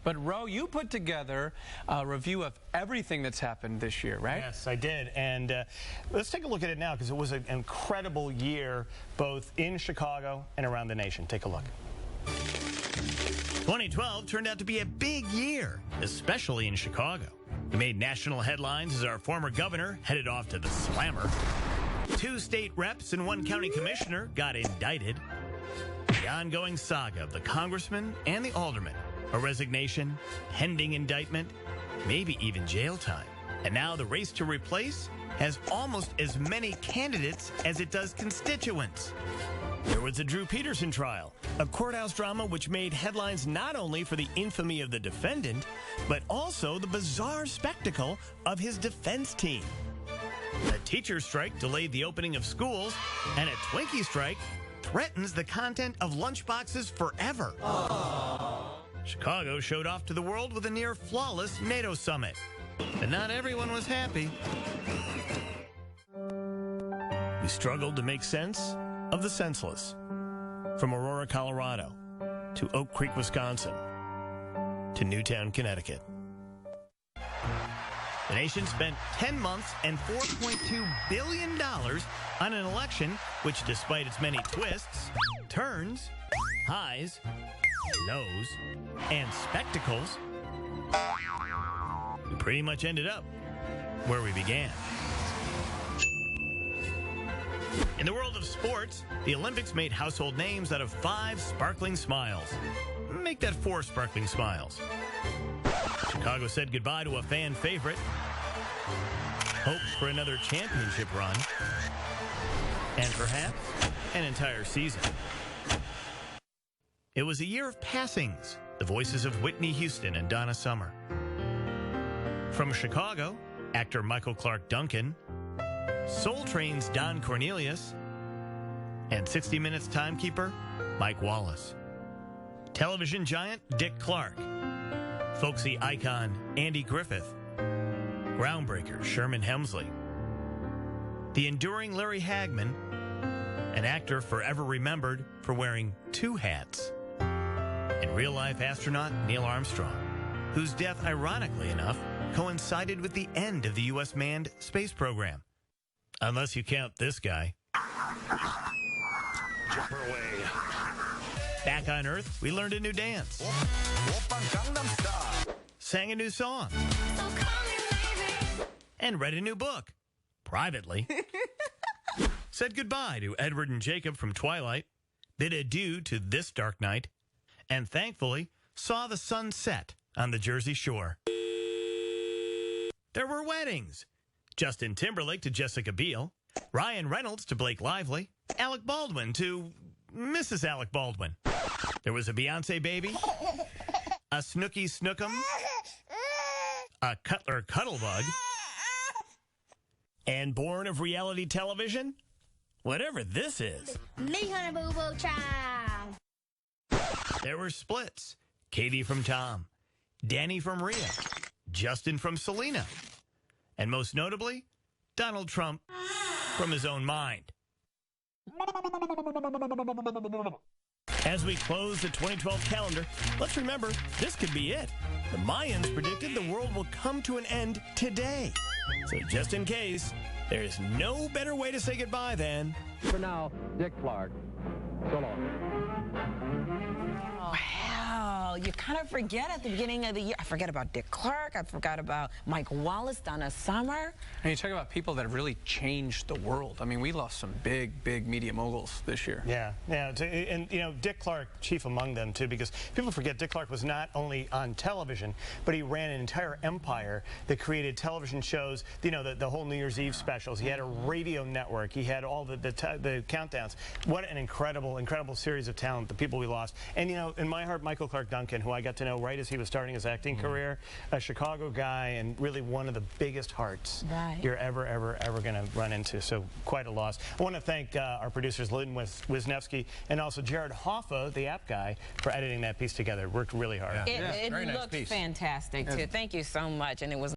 But, Roe, you put together a review of everything that's happened this year, right? Yes, I did. And let's take a look at it now, because it was an incredible year, both in Chicago and around the nation. Take a look. 2012 turned out to be a big year, especially in Chicago. It made national headlines as our former governor headed off to the slammer. 2 state reps and 1 county commissioner got indicted. The ongoing saga of the congressman and the alderman. A resignation, pending indictment, maybe even jail time. And now the race to replace has almost as many candidates as it does constituents. There was the Drew Peterson trial, a courthouse drama which made headlines not only for the infamy of the defendant, but also the bizarre spectacle of his defense team. A teacher strike delayed the opening of schools, and a Twinkie strike threatens the content of lunchboxes forever. Aww. Chicago showed off to the world with a near-flawless NATO summit. But not everyone was happy. We struggled to make sense of the senseless. From Aurora, Colorado, to Oak Creek, Wisconsin, to Newtown, Connecticut. The nation spent 10 months and $4.2 billion on an election which, despite its many twists, turns, highs, lows, and spectacles, we pretty much ended up where we began. In the world of sports, the Olympics made household names out of 5 sparkling smiles. Make that 4 sparkling smiles. Chicago said goodbye to a fan favorite. Hope for another championship run. And perhaps an entire season. It was a year of passings, the voices of Whitney Houston and Donna Summer. From Chicago, actor Michael Clark Duncan, Soul Train's Don Cornelius, and 60 Minutes timekeeper Mike Wallace. Television giant Dick Clark, folksy icon Andy Griffith, groundbreaker Sherman Hemsley, the enduring Larry Hagman, an actor forever remembered for wearing 2 hats, and real-life astronaut Neil Armstrong, whose death, ironically enough, coincided with the end of the U.S. manned space program. Unless you count this guy. Jump her way. Back on Earth, we learned a new dance. Sang a new song. And read a new book. Privately. Said goodbye to Edward and Jacob from Twilight. Bid adieu to This Dark Night. And thankfully, saw the sun set on the Jersey Shore. There were weddings. Justin Timberlake to Jessica Biel, Ryan Reynolds to Blake Lively, Alec Baldwin to Mrs. Alec Baldwin. There was a Beyonce baby, a Snooki Snookum, a Cutler Cuttlebug, and born of reality television, whatever this is. Me honey boo boo child. There were splits. Katie from Tom, Danny from Rhea, Justin from Selena, and most notably, Donald Trump from his own mind. As we close the 2012 calendar, let's remember this could be it. The Mayans predicted the world will come to an end today. So just in case, there's no better way to say goodbye than... For now, Dick Clark. So long. Wow, you kind of forget at the beginning of the year. I forget about Dick Clark. I forgot about Mike Wallace, Donna Summer. And you talk about people that have really changed the world. I mean, we lost some big media moguls this year. Yeah. And, you know, Dick Clark, chief among them, too, because people forget Dick Clark was not only on television, but he ran an entire empire that created television shows, you know, the whole New Year's Eve specials. He had a radio network. He had all the countdowns. What an incredible series of talent, the people we lost. And, you know, in my heart, Michael Clark Duncan, who I got to know right as he was starting his acting career, a Chicago guy and really one of the biggest hearts you're ever going to run into. So quite a loss. I want to thank our producers, Lynn Wisniewski, and also Jared Hoffa, the app guy, for editing that piece together. Worked really hard. It looked fantastic, too. Thank you so much. And it was